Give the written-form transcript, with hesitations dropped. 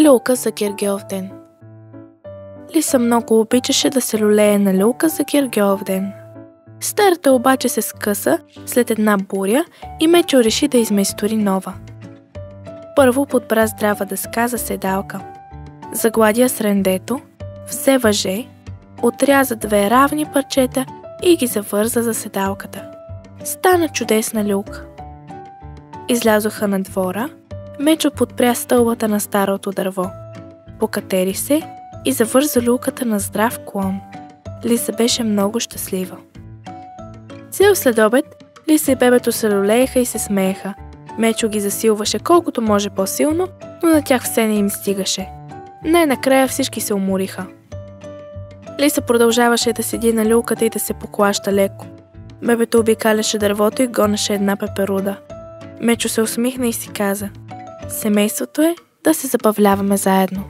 Люлка за Гергьов ден. Лиса много обичаше да се люлее на люлка за Гергьов ден. Старата обаче се скъса след една буря и Мечо реши да измайстори нова. Първо подбра здрава дъска за седалка. Заглади я с рендето, взе въже, отряза 2 равни парчета и ги завърза за седалката. Стана чудесна люлка. Излязоха на двора, Мечо подпря стълбата на старото дърво. Покатери се и завърза люлката на здрав клон. Лиса беше много щастлива. Цял следобед Лиса и бебето се люлееха и се смееха. Мечо ги засилваше колкото може по-силно, но на тях все не им стигаше. Най-накрая всички се умориха. Лиса продължаваше да седи на люлката и да се поклаща леко. Бебето обикаляше дървото и гонеше една пеперуда. Мечо се усмихна и си каза: семейството е да се забавляваме заедно.